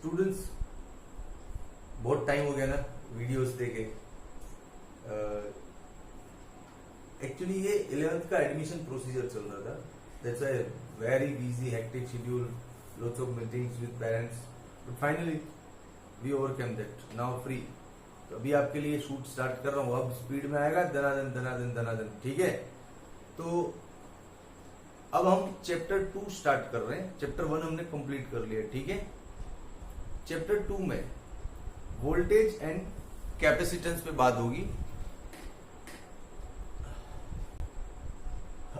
Students, बहुत time हो गया ना वीडियोस देखे। एक्चुअली ये 11th का एडमिशन प्रोसीजर चल रहा था, that's why very busy hectic schedule, lots of meetings with parents, but finally we overcome that, now free. तो अभी आपके लिए शूट स्टार्ट कर रहा हूँ, अब स्पीड में आएगा, दनादन दनादन दनादन, ठीक है। तो अब हम चैप्टर 2 स्टार्ट कर रहे हैं। चैप्टर 1 हमने कंप्लीट कर लिया, ठीक है। चैप्टर 2 में वोल्टेज एंड कैपेसिटेंस पे बात होगी।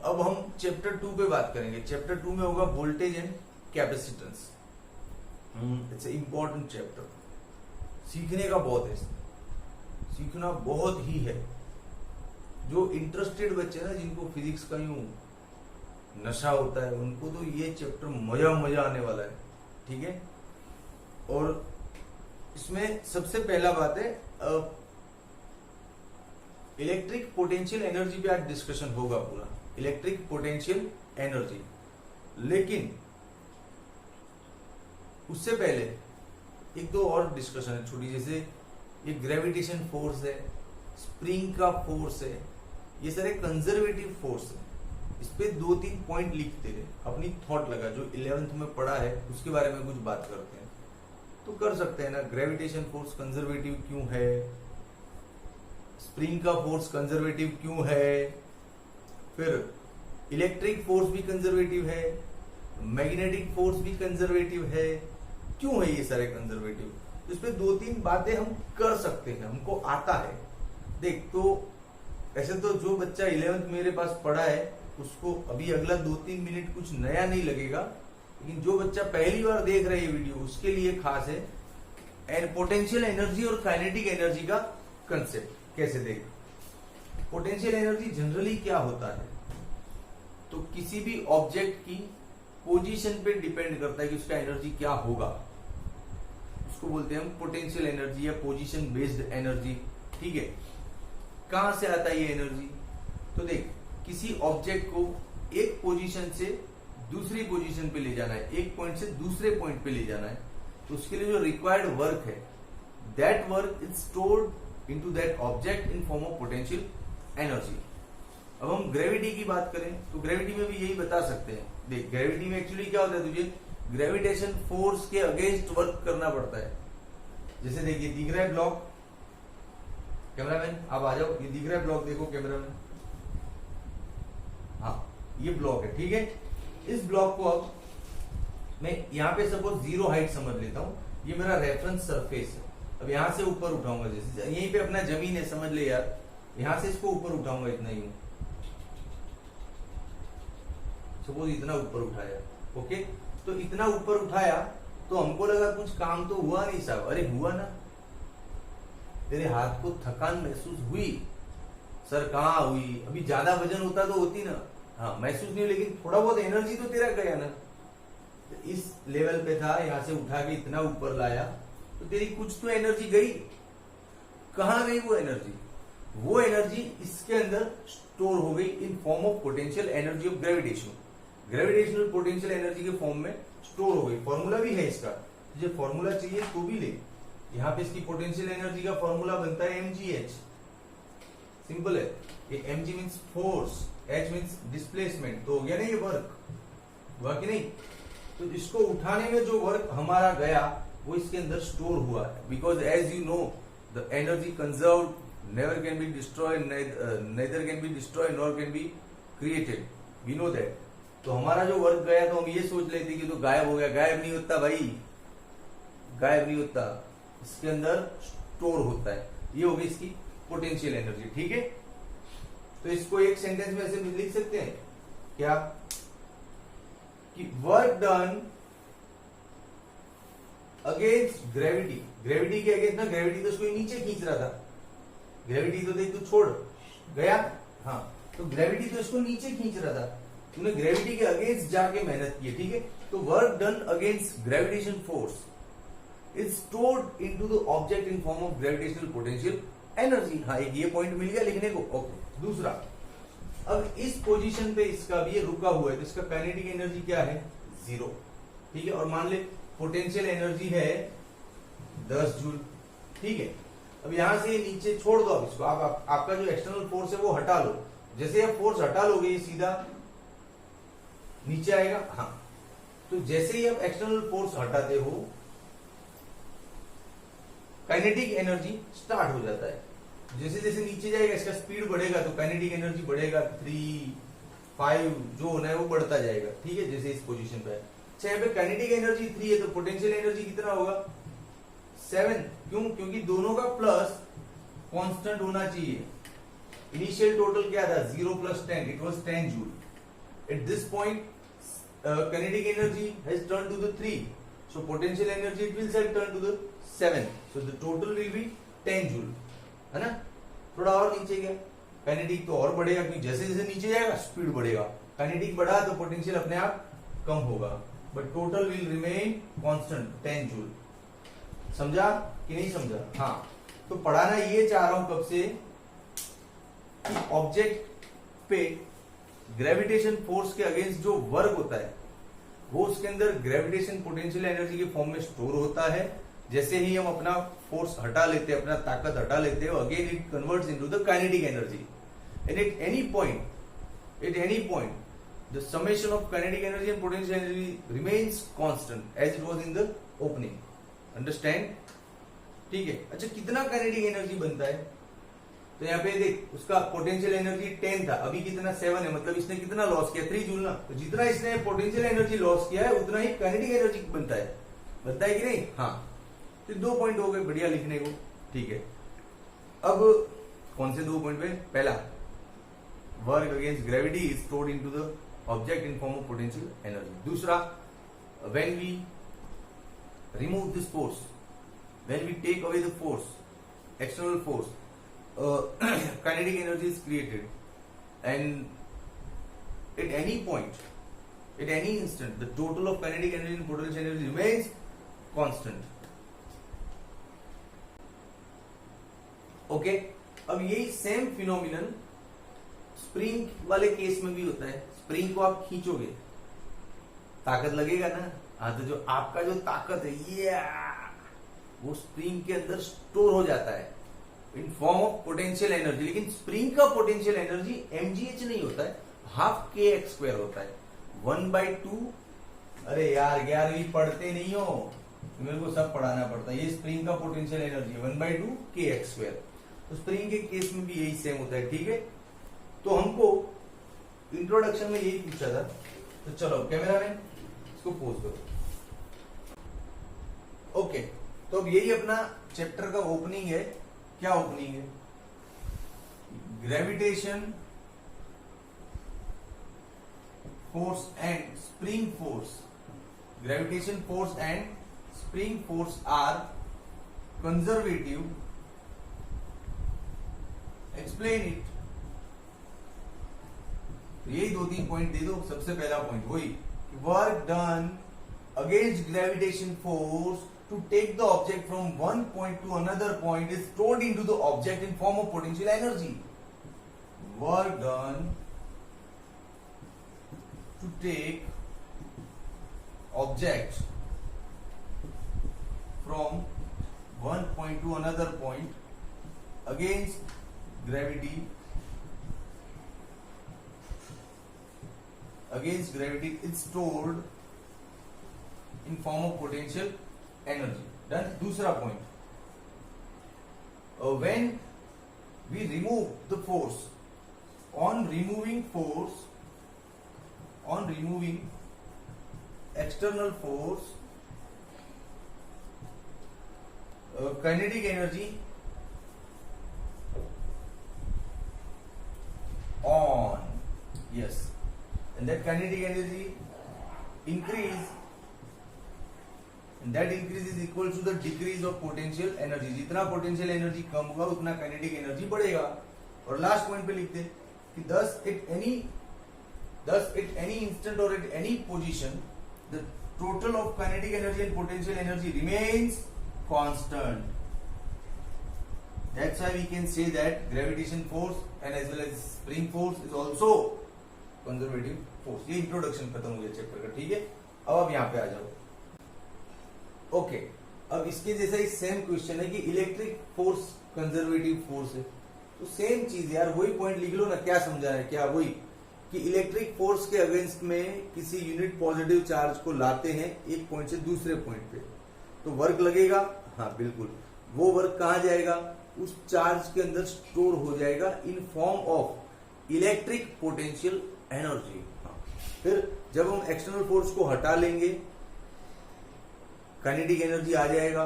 अब हम चैप्टर 2 पे बात करेंगे। चैप्टर 2 में होगा voltage and capacitance. It's a important chapter, सीखने का बहुत है, सीखना बहुत ही है। जो इंटरेस्टेड बच्चे ना, जिनको फिजिक्स का यूं नशा होता है, उनको तो ये चैप्टर मजा आने वाला है, ठीक है। और इसमें सबसे पहला बात है, इलेक्ट्रिक पोटेंशियल एनर्जी पे आज डिस्कशन होगा पूरा, इलेक्ट्रिक पोटेंशियल एनर्जी। लेकिन उससे पहले एक दो और डिस्कशन है छोटी, जैसे ये ग्रेविटेशन फोर्स है, स्प्रिंग का फोर्स है, ये सारे कंजर्वेटिव फोर्स है। इस पे 2-3 पॉइंट लिखते रहे, अपनी थॉट लगा, जो 11th में पढ़ा है उसके बारे में कुछ बात करते हैं तो कर सकते हैं ना। ग्रेविटेशन फोर्स कंजर्वेटिव क्यों है, स्प्रिंग का फोर्स कंजर्वेटिव क्यों है, फिर इलेक्ट्रिक फोर्स भी कंजर्वेटिव है, मैग्नेटिक फोर्स भी कंजर्वेटिव है, क्यों है ये सारे कंजर्वेटिव। तो इस पे 2-3 बातें हम कर सकते हैं, हमको आता है। देख, तो ऐसे तो जो बच्चा 11th मेरे पास पढ़ा है उसको अभी अगला 2-3 मिनट कुछ नया नहीं लगेगा, लेकिन जो बच्चा पहली बार देख रहा है ये वीडियो, उसके लिए खास है। एंड पोटेंशियल एनर्जी और काइनेटिक एनर्जी का कंसेप्ट कैसे देख। पोटेंशियल एनर्जी जनरली क्या होता है, तो किसी भी ऑब्जेक्ट की पोजीशन पे डिपेंड करता है कि उसका एनर्जी क्या होगा, उसको बोलते हैं हम पोटेंशियल एनर्जी या पोजीशन बेस्ड एनर्जी, ठीक है। कहां से आता है ये एनर्जी, तो देख, किसी ऑब्जेक्ट को एक पोजीशन से दूसरी पोजीशन पे ले जाना है, एक पॉइंट से दूसरे पॉइंट पे ले जाना है, तो उसके लिए जो रिक्वायर्ड वर्क है, that work is stored into that object in form of potential energy. अब हम ग्रेविटी की बात करें तो ग्रेविटी में भी यही बता सकते हैं। देख, ग्रेविटी में एक्चुअली क्या होता है, तुझे ग्रेविटेशन फोर्स के अगेंस्ट वर्क करना पड़ता है। जैसे देखिए, दिख रहा है ब्लॉक, कैमरामैन आप आ जाओ, ये दिख रहा है ब्लॉक, देखो कैमरामैन, हाँ ये ब्लॉक है, ठीक है। इस ब्लॉक को अब मैं यहाँ पे सपोज 0 हाइट समझ लेता हूँ, ये मेरा रेफरेंस सरफेस है। अब यहाँ से ऊपर उठाऊंगा, जैसे यहीं पे अपना जमीन है, समझ ले यार, यहां से इसको ऊपर उठाऊंगा, इतना ही हूं, सपोज इतना ऊपर उठाया, ओके। तो इतना ऊपर उठाया तो हमको लगा कुछ काम तो हुआ नहीं साहब, अरे हुआ ना, तेरे हाथ को थकान महसूस हुई, सर कहाँ हुई, अभी ज्यादा वजन होता तो होती ना, हाँ महसूस नहीं, लेकिन थोड़ा बहुत एनर्जी तो तेरा गया ना। तो इस लेवल पे था, यहां से उठा के इतना ऊपर लाया, तो तेरी कुछ तो एनर्जी गई। कहां गई वो एनर्जी, वो एनर्जी इसके अंदर स्टोर हो गई इन form of potential energy of gravitation. Gravitational potential energy के फॉर्म में स्टोर हो गई। फॉर्मूला भी है इसका, तुझे फॉर्मूला चाहिए तो भी ले, यहाँ पे इसकी पोटेंशियल एनर्जी का फॉर्मूला बनता है mgh, सिंपल है। ये mg means force, h means displacement, तो हो गया ना ये वर्क, हुआ कि नहीं। तो इसको उठाने में जो वर्क हमारा गया वो इसके अंदर स्टोर हुआ है, because as you know the energy conserved never can be destroyed, neither can be destroyed nor can be created, we know that। तो हमारा जो वर्क गया तो हम ये सोच लेते कि तो गायब हो गया, गायब नहीं होता भाई, गायब नहीं होता, इसके अंदर स्टोर होता है। ये होगी इसकी पोटेंशियल एनर्जी, ठीक है। तो इसको एक सेंटेंस में ऐसे लिख सकते हैं क्या, कि work done against gravity, gravity के अगेंस्ट ना, ग्रेविटी तो उसको नीचे खींच रहा था, ग्रेविटी तो देख तू छोड़ गया, हाँ, तो ग्रेविटी तो इसको नीचे खींच रहा था, तूने ग्रेविटी के अगेंस्ट जाके मेहनत की है, ठीक है। तो work done against gravitation force is stored into the object in form of gravitational potential energy. हाँ, एक ये पॉइंट मिल गया लिखने को, ओके। दूसरा, अब इस पोजीशन पे इसका भी ये रुका हुआ है, तो इसका काइनेटिक एनर्जी क्या है, 0, ठीक है। और मान ले पोटेंशियल एनर्जी है 10 जूल। ठीक है, अब यहां से नीचे छोड़ दो, अब इसको आपका जो एक्सटर्नल फोर्स है वो हटा लो। जैसे आप फोर्स हटा लोगे ये सीधा नीचे आएगा। हाँ, तो जैसे ही आप एक्सटर्नल फोर्स हटाते हो काइनेटिक एनर्जी स्टार्ट हो जाता है। जैसे जैसे नीचे जाएगा इसका स्पीड बढ़ेगा तो काइनेटिक एनर्जी बढ़ेगा, 3, 5 जो होना है वो बढ़ता जाएगा। ठीक है, जैसे इस पोजीशन पे है। अच्छा, यहाँ पे काइनेटिक एनर्जी 3 है तो पोटेंशियल एनर्जी कितना होगा? 7। क्यों? क्योंकि दोनों का प्लस कांस्टेंट होना चाहिए। इनिशियल टोटल क्या था? 0 + 10, it was 10 joule. At this point kinetic energy has turned to the 3, so potential energy it will turn to the 7, so the total will be 10 joule, है ना? थोड़ा और नीचे गया काइनेटिक तो और बढ़ेगा, क्योंकि जैसे जैसे नीचे जाएगा स्पीड बढ़ेगा। काइनेटिक बढ़ा तो पोटेंशियल अपने आप कम होगा, but total will remain constant 10 joule. समझा कि नहीं समझा? हाँ, तो पढ़ाना ये चाह रहा हूं कब से कि ऑब्जेक्ट पे ग्रेविटेशन फोर्स के अगेंस्ट जो वर्क होता है वो उसके अंदर ग्रेविटेशन पोटेंशियल एनर्जी के फॉर्म में स्टोर होता है। जैसे ही हम अपना फोर्स हटा लेते हैं, अपना ताकत हटा लेते हैं, again it converts into the kinetic energy. And at any point the summation of kinetic energy and potential energy remains constant as it was in the opening. Understand? ठीक है। अच्छा, कितना काइनेटिक एनर्जी बनता है? तो यहाँ पे देख, उसका पोटेंशियल एनर्जी 10 था, अभी कितना 7 है, मतलब इसने कितना लॉस किया? 3 जूल ना। तो जितना इसने पोटेंशियल एनर्जी लॉस किया है उतना ही काइनेटिक एनर्जी बनता है कि नहीं? हाँ, तो 2 पॉइंट हो गए बढ़िया लिखने को। ठीक है, अब कौन से 2 पॉइंट पे? पहला, work against gravity is stored into the object in form of potential energy. दूसरा, when we remove this force, when we take away the force, external force, kinetic energy is created, and at any point, at any instant, the total of kinetic energy and potential energy remains constant. Okay, अब यही same phenomenon spring वाले case में भी होता है। Spring को आप खींचोगे, ताकत लगेगा ना? हाँ, तो जो आपका जो ताकत है ये वो स्प्रिंग के अंदर स्टोर हो जाता है इन फॉर्म ऑफ पोटेंशियल एनर्जी। लेकिन स्प्रिंग का पोटेंशियल एनर्जी mgh नहीं होता है, हाफ kx² होता है, 1/2। अरे यार 11वीं पढ़ते नहीं हो, मेरे को सब पढ़ाना पड़ता है। ये स्प्रिंग का पोटेंशियल एनर्जी 1/2 kx²। तो स्प्रिंग के केस में भी यही सेम होता है। ठीक है, तो हमको इंट्रोडक्शन में यही पूछा था। तो चलो कैमरा मैन इसको पोज करो। ओके, तो अब यही अपना चैप्टर का ओपनिंग है। क्या ओपनिंग है? Gravitation force and spring force. Gravitation force and spring force are conservative. Explain it. यही 2-3 पॉइंट दे दो। सबसे पहला पॉइंट वही, work done against gravitation force to take the object from one point to another point is stored into the object in form of potential energy. Work done to take object from one point to another point against gravity is stored in form of potential energy. Done. दूसरा point, when we remove the force, on removing external force, kinetic energy on, yes, and that kinetic energy increase, and that increase is equal to the decrease of potential energy. जितना potential energy कम होगा उतना kinetic energy बढ़ेगा। और last point पे लिखते कि thus at any instant or at any position the total of kinetic energy and potential energy remains constant. That's why we can say that gravitation force and as well as spring force is also conservative force. ये introduction खत्म हो गया chapter का। ठीक है, अब आप यहाँ पे आ जाओ। ओके, अब इसके जैसा ही सेम क्वेश्चन है कि इलेक्ट्रिक फोर्स कंजर्वेटिव फोर्स है, तो सेम चीज यार, वही पॉइंट लिख लो ना, क्या समझा है, क्या वही कि इलेक्ट्रिक फोर्स के अगेंस्ट में किसी यूनिट पॉजिटिव चार्ज को लाते हैं एक पॉइंट से दूसरे पॉइंट पे, तो वर्क लगेगा। हाँ बिल्कुल, वो वर्क कहां जाएगा, उस चार्ज के अंदर स्टोर हो जाएगा इन form of electric potential energy. फिर जब हम एक्सटर्नल फोर्स को हटा लेंगे, काइनेटिक एनर्जी आ जाएगा,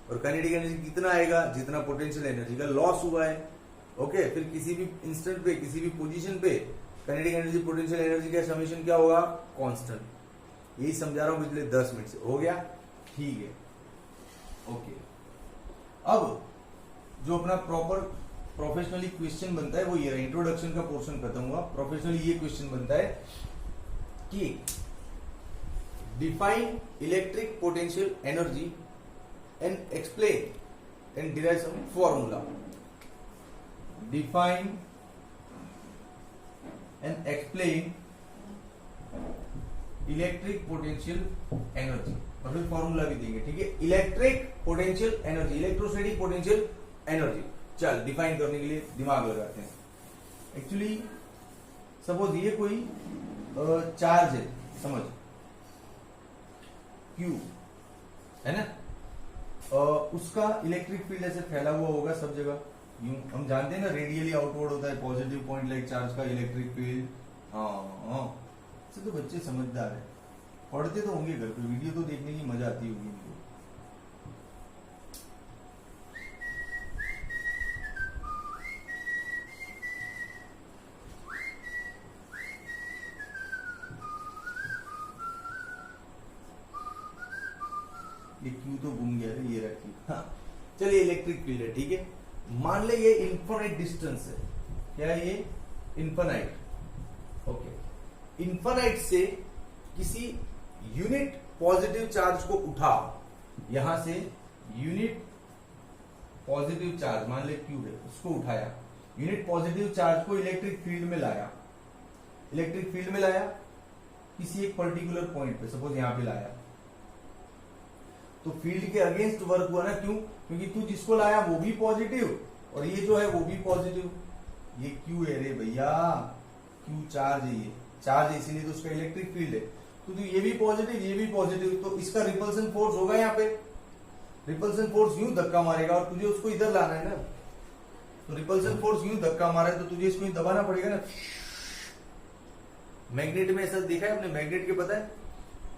और काइनेटिक एनर्जी कितना आएगा, जितना पोटेंशियल एनर्जी का लॉस हुआ है। ओके, फिर किसी भी इंस्टेंट पे, किसी भी पोजीशन पे काइनेटिक एनर्जी पोटेंशियल एनर्जी का समेशन क्या होगा, कांस्टेंट। यही समझा रहा हूं पिछले 10 मिनट से, हो गया, ठीक है। ओके, अब जो अपना प्रॉपर प्रोफेशनली क्वेश्चन बनता है वो ये रहा, इंट्रोडक्शन का पोर्शन खत्म हुआ। प्रोफेशनली ये क्वेश्चन बनता है कि define electric potential energy and explain and derive some formula. Define and explain electric potential energy, और फिर फॉर्मूला भी देंगे, ठीक है। Electric potential energy, electrostatic potential energy, चल डिफाइन करने के लिए दिमाग लगाते हैं। एक्चुअली सपोज ये कोई चार्ज है, समझ, Q है ना, उसका इलेक्ट्रिक फील्ड ऐसे फैला हुआ होगा सब जगह, यूं हम जानते हैं ना, रेडियली आउटवर्ड होता है पॉजिटिव पॉइंट लाइक चार्ज का इलेक्ट्रिक फील्ड। हाँ, इससे तो बच्चे समझदार है, पढ़ते तो होंगे घर पे, वीडियो तो देखने की मजा आती होगी इनको। ये क्यू तो घूम गया है, ये रखी। हाँ चलिए, इलेक्ट्रिक फील्ड है, ठीक है। मान ले ये इन्फिनिट डिस्टेंस है, क्या है ये, इन्फिनिट। ओके, इन्फिनिट से किसी यूनिट पॉजिटिव चार्ज को उठा, यहां से यूनिट पॉजिटिव चार्ज मान ले क्यू है, उसको उठाया, यूनिट पॉजिटिव चार्ज को इलेक्ट्रिक फील्ड में लाया, इलेक्ट्रिक फील्ड में लाया किसी एक पर्टिकुलर पॉइंट पे, सपोज यहां पे लाया, तो फील्ड के अगेंस्ट वर्क हुआ ना, क्यों, क्योंकि तू जिसको लाया वो भी पॉजिटिव और ये जो है वो भी पॉजिटिव, ये क्यू है रे भैया, क्यू चार्ज है, ये चार्ज है इसीलिए तो उसका इलेक्ट्रिक फील्ड है। तो ये भी पॉजिटिव, ये भी पॉजिटिव, तो इसका रिपल्सन फोर्स होगा यहाँ पे, रिपल्सन फोर्स यूं धक्का मारेगा और तुझे उसको इधर लाना है ना, तो रिपल्सन फोर्स यूं धक्का मारा है तो तुझे इसको दबाना पड़ेगा ना। मैग्नेट में ऐसा देखा है आपने, मैग्नेट के पता है,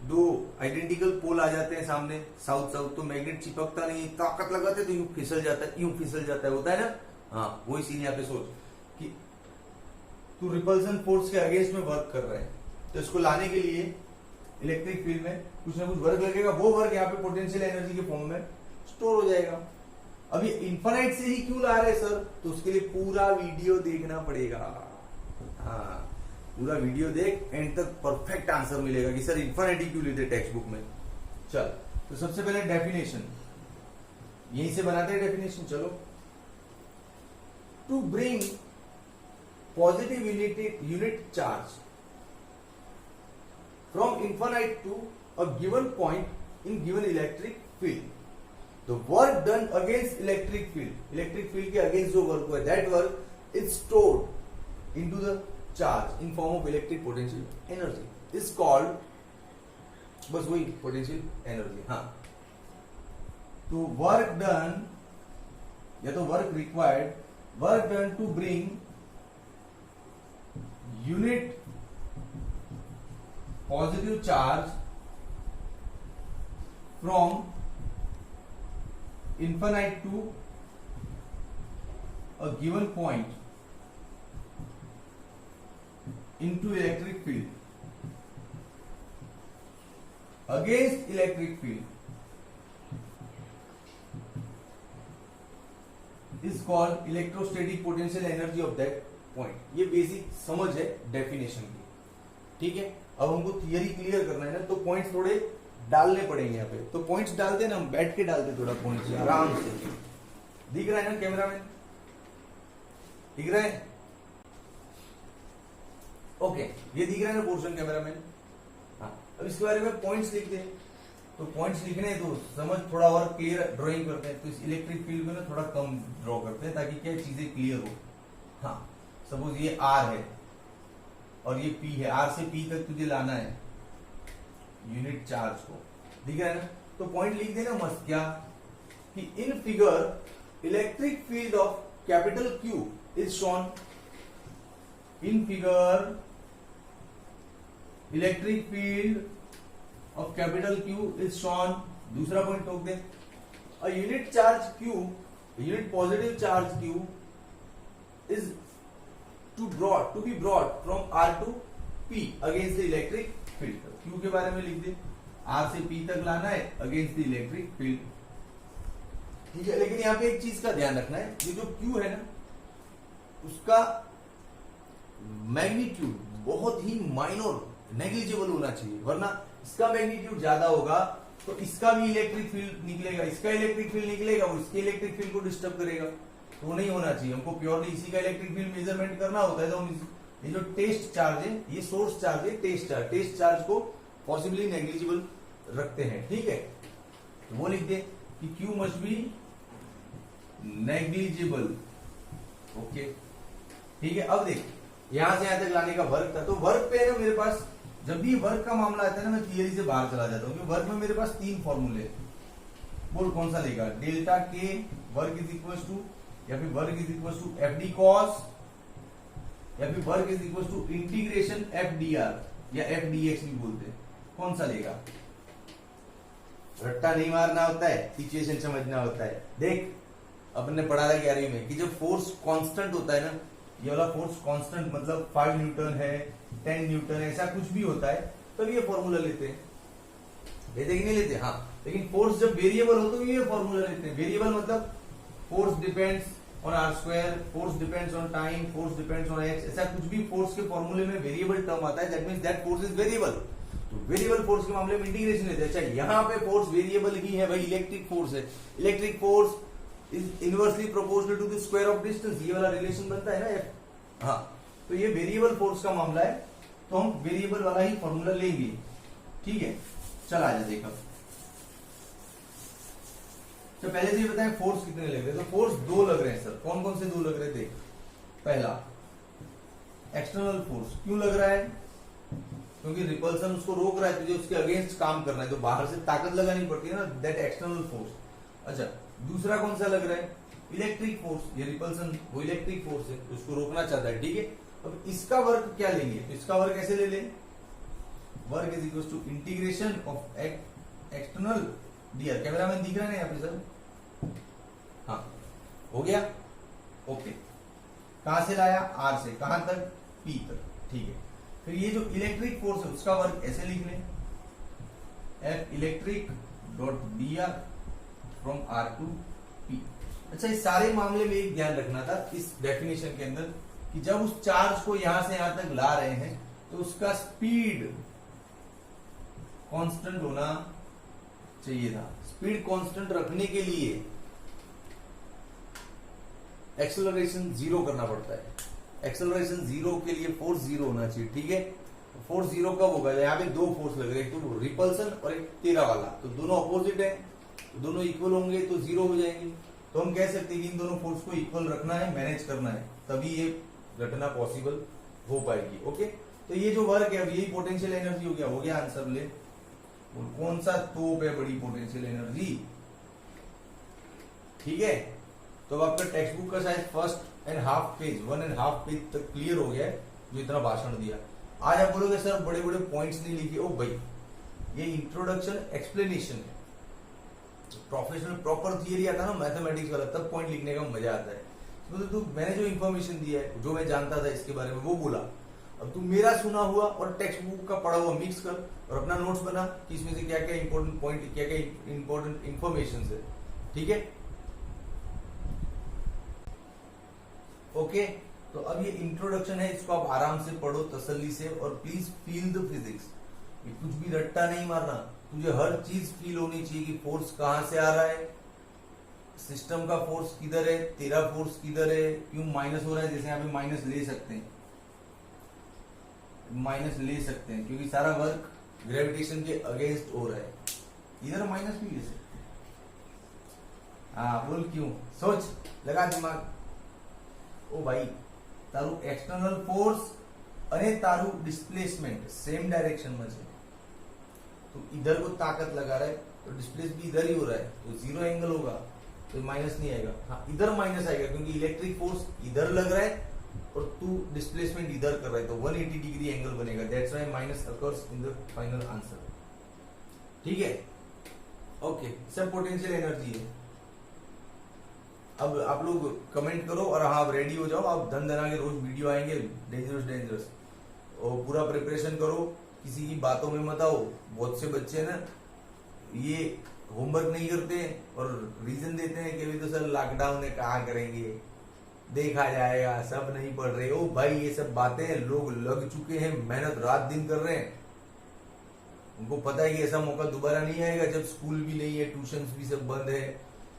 दो आइडेंटिकल पोल आ जाते हैं सामने, साउथ साउथ, तो मैग्नेट चिपकता नहीं, ताकत लगाते तो यूं फिसल जाता है, यूं फिसल जाता है, होता है ना। हाँ वही सीन यहाँ पे सोच कि तू रिपल्सन फोर्स के अगेंस्ट में वर्क कर रहा है, तो इसको लाने के लिए इलेक्ट्रिक फील्ड में कुछ ना कुछ वर्क लगेगा, वो वर्क यहाँ पे पोटेंशियल एनर्जी के फॉर्म में स्टोर हो जाएगा। अब ये इन्फिनिट से ही क्यों ला रहे सर, तो उसके लिए पूरा वीडियो देखना पड़ेगा। हाँ पूरा वीडियो देख, एंड तक परफेक्ट आंसर मिलेगा कि सर इन्फिनिटी क्यों लेते टेक्स्ट बुक में। चल तो सबसे पहले डेफिनेशन यहीं से बनाते हैं डेफिनेशन। चलो, to bring positive unit charge from infinite to a given point in given electric field, the work done against electric field, electric field के अगेंस्ट जो वर्क हुआ है, that work is stored into the charge in form of electric potential energy is called, बस वही potential energy. हाँ तो work done या तो work required, work done to bring unit positive charge from infinite to a given point into electric field against electric field is called electrostatic potential energy of that point। ये basic समझ है definition की, ठीक है। अब हमको theory clear करना है ना, तो पॉइंट्स थोड़े डालने पड़ेंगे यहाँ पे, तो पॉइंट्स डालते हैं ना, हम बैठ के डालते थोड़ा पॉइंट्स आराम से। दिख रहा है ना कैमरा में, दिख रहा है, ओके ये दिख रहा है ना पोर्शन कैमरा में। हाँ अब इसके बारे में पॉइंट्स लिखते हैं। तो पॉइंट्स लिखने हैं तो समझ थोड़ा और क्लियर ड्राइंग करते हैं। तो इस इलेक्ट्रिक फील्ड में ना थोड़ा कम ड्रॉ करते हैं ताकि क्या चीजें क्लियर हो। हाँ, सपोज ये आर है और ये पी है, आर से पी तक तुझे लाना है यूनिट चार्ज को, दिख रहा है ना। तो पॉइंट लिख देना मस्त क्या कि in figure electric field of capital Q is shown, in figure electric field of capital Q is shown. दूसरा पॉइंट ठोक दे, a unit charge Q, unit positive charge Q is to be brought from R to P against the electric field. Q के बारे में लिख दे, are से P तक लाना है अगेंस्ट द इलेक्ट्रिक फील्ड, ठीक है। लेकिन यहां पे एक चीज का ध्यान रखना है, ये जो क्यू है ना उसका मैग्नीट्यूड बहुत ही माइनर नेग्लिजिबल होना चाहिए, वरना इसका मैग्नीट्यूड ज्यादा होगा तो इसका भी इलेक्ट्रिक फील्ड निकलेगा, इसका इलेक्ट्रिक फील्ड निकलेगा, वो इसके इलेक्ट्रिक फील्ड को डिस्टर्ब करेगा, तो वो नहीं होना चाहिए। हमको प्योरली इसी का इलेक्ट्रिक फील्ड मेजरमेंट करना होता है, तो ये जो टेस्ट चार्ज है, ये सोर्स चार्ज है, टेस्ट चार्ज को पॉसिबली नेग्लिजिबल रखते हैं, ठीक है। तो वो लिख दे कि Q must be negligible, okay, ठीक है। अब देख यहां से यहां तक लाने का वर्क था, तो वर्क पे है ना मेरे पास, जब भी वर्क का मामला आता है ना मैं थियरी से बाहर चला जाता हूं, क्योंकि वर्क में मेरे पास 3 फॉर्मूले, बोल कौन सा लेगा, डेल्टा के वर्क इज इक्वल टू, या फिर work is equal to F D cos, या फिर work is equal to integration F D R या एफ डी एक्स भी बोलते हैं, कौन सा लेगा। रट्टा नहीं मारना होता है, सिचुएशन समझना होता है। देख अपन ने पढ़ा था 11वीं में कि जब फोर्स कांस्टेंट होता है ना, ये वाला फोर्स कांस्टेंट मतलब 5 न्यूटन है, 10 न्यूटन है, ऐसा कुछ भी होता है तब ये फॉर्मूला लेते हैं, लेते कि नहीं लेते, हाँ। लेकिन फोर्स जब वेरिएबल हो तो ये फॉर्मूला लेते हैं। वेरिएबल मतलब force depends on R square, force depends on time, force depends on X, ऐसा कुछ भी फोर्स के फॉर्मूले में वेरिएबल टर्म आता है, that means that force is variable. तो वेरिएबल फोर्स के मामले में इंटीग्रेशन लेते हैं। अच्छा, यहाँ पे फोर्स वेरिएबल ही है भाई, इलेक्ट्रिक फोर्स है, electric force is inversely proportional to the square of distance, ये वाला रिलेशन बनता है ना एफ, हाँ। तो ये वेरिएबल फोर्स का मामला है, तो हम वेरिएबल वाला ही फॉर्मूला लेंगे, ठीक है। चल आ जा देख अब। तो पहले से ये बताएं फोर्स कितने लग रहे हैं, तो फोर्स 2 लग रहे हैं सर। कौन कौन से 2 लग रहे थे। पहला एक्सटर्नल फोर्स क्यों लग रहा है, क्योंकि रिपल्सन उसको रोक रहा है, तुझे उसके अगेंस्ट काम करना है, तो बाहर से ताकत लगानी पड़ती है ना, दैट एक्सटर्नल फोर्स। अच्छा, दूसरा कौन सा लग रहा है, इलेक्ट्रिक फोर्स, ये रिपल्सन वो इलेक्ट्रिक फोर्स है, उसको रोकना चाहता है, ठीक है। अब इसका वर्क क्या लेंगे, तो इसका वर्क ऐसे ले लें, work is equal to integration of external DR. Camera में दिख रहा है ना यहाँ पे सर, हाँ हो गया, ओके। कहां से लाया, आर से, कहां तक, पी तक, ठीक है। फिर ये जो इलेक्ट्रिक फोर्स है उसका वर्क ऐसे लिख लें, F electric dot D R from R to P. अच्छा, इस सारे मामले में एक ध्यान रखना था इस डेफिनेशन के अंदर कि जब उस चार्ज को यहां से यहां तक ला रहे हैं तो उसका स्पीड कांस्टेंट होना चाहिए था। स्पीड कांस्टेंट रखने के लिए एक्सेलरेशन 0 करना पड़ता है, एक्सेलरेशन 0 के लिए फोर्स 0 होना चाहिए, ठीक है। फोर्स 0 कब होगा, यहाँ पे 2 फोर्स लग रहे हैं, एक तो रिपल्सन और एक तेरा वाला, तो दोनों अपोजिट है, तो दोनों इक्वल होंगे तो 0 हो जाएंगे। तो हम कह सकते हैं कि इन दोनों फोर्स को इक्वल रखना है, मैनेज करना है, तभी ये घटना पॉसिबल हो पाएगी, ओके। तो ये जो वर्क है अब यही पोटेंशियल एनर्जी हो गया आंसर ले। कौन सा तोप है बड़ी पोटेंशियल एनर्जी, ठीक है। तो अब आपका टेक्स्ट बुक का शायद 1.5 पेज 1.5 पेज तक क्लियर हो गया है, जो इतना भाषण दिया। आज आप बोलोगे सर बड़े बड़े पॉइंट्स नहीं लिखे, ओ भाई ये इंट्रोडक्शन एक्सप्लेनेशन है, प्रोफेशनल प्रॉपर थियरी आता है ना मैथमेटिक्स वाला, तब पॉइंट लिखने का मजा आता है। तो मैंने जो इन्फॉर्मेशन दिया है, जो मैं जानता था इसके बारे में वो बोला, अब तू मेरा सुना हुआ और टेक्स्ट बुक का पढ़ा हुआ मिक्स कर और अपना नोट्स बना कि इसमें से क्या क्या इंपॉर्टेंट पॉइंट, क्या क्या इंपॉर्टेंट इंफॉर्मेशन है, ठीक है, ओके। तो अब ये इंट्रोडक्शन है, इसको आप आराम से पढ़ो तसल्ली से, और प्लीज फील द फिजिक्स। ये कुछ भी रट्टा नहीं मारना, तुझे हर चीज फील होनी चाहिए कि फोर्स कहां से आ रहा है, सिस्टम का फोर्स किधर है, तेरा फोर्स किधर है, क्यों माइनस हो रहा है। जैसे यहाँ पे माइनस ले सकते हैं, माइनस ले सकते हैं क्योंकि सारा वर्क ग्रेविटेशन के अगेंस्ट हो रहा है, इधर माइनस भी ले सकते हैं। हाँ बोल क्यों, सोच, लगा दिमाग। ओ भाई तारू एक्सटर्नल फोर्स અને તારું ડિસ્પ્લેસમેન્ટ સેમ डायरेक्शन में છે, तो इधर को ताकत लगा रहा है तो डिस्प्लेस भी इधर ही हो रहा है, तो जीरो एंगल होगा, तो माइनस नहीं आएगा। हाँ इधर माइनस आएगा क्योंकि इलेक्ट्रिक फोर्स इधर लग रहा है और तू डिस्प्लेसमेंट इधर कर रहा है, तो 180 डिग्री एंगल बनेगा। That's why minus occurs in the final answer. ठीक है, ओके, सब पोटेंशियल एनर्जी है। अब आप लोग कमेंट करो और हाँ आप रेडी हो जाओ, आप धन धना के रोज वीडियो आएंगे डेंजरस डेंजरस, और पूरा प्रिपरेशन करो, किसी की बातों में मत आओ। बहुत से बच्चे ना ये होमवर्क नहीं करते और रीजन देते हैं कि अभी तो सर लॉकडाउन है, कहाँ करेंगे, देखा जाएगा, सब नहीं पढ़ रहे। ओ भाई ये सब बातें लोग लग चुके हैं, मेहनत रात दिन कर रहे हैं, उनको पता है कि ऐसा मौका दोबारा नहीं आएगा जब स्कूल भी नहीं है, ट्यूशंस भी सब बंद है,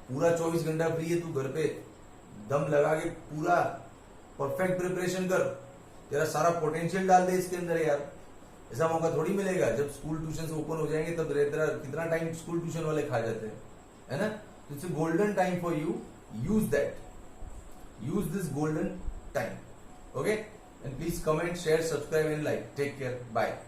पूरा 24 घंटा फ्री है, तू घर पे दम लगा के पूरा परफेक्ट प्रिपरेशन कर, तेरा सारा पोटेंशियल डाल दे इसके अंदर यार। ऐसा मौका थोड़ी मिलेगा, जब स्कूल ट्यूशन ओपन हो जाएंगे तब तेरा कितना टाइम स्कूल ट्यूशन वाले खा जाते हैं, है ना। तो it's a golden time for you, use that, use this golden time, okay. And please comment, share, subscribe and like. Take care, bye.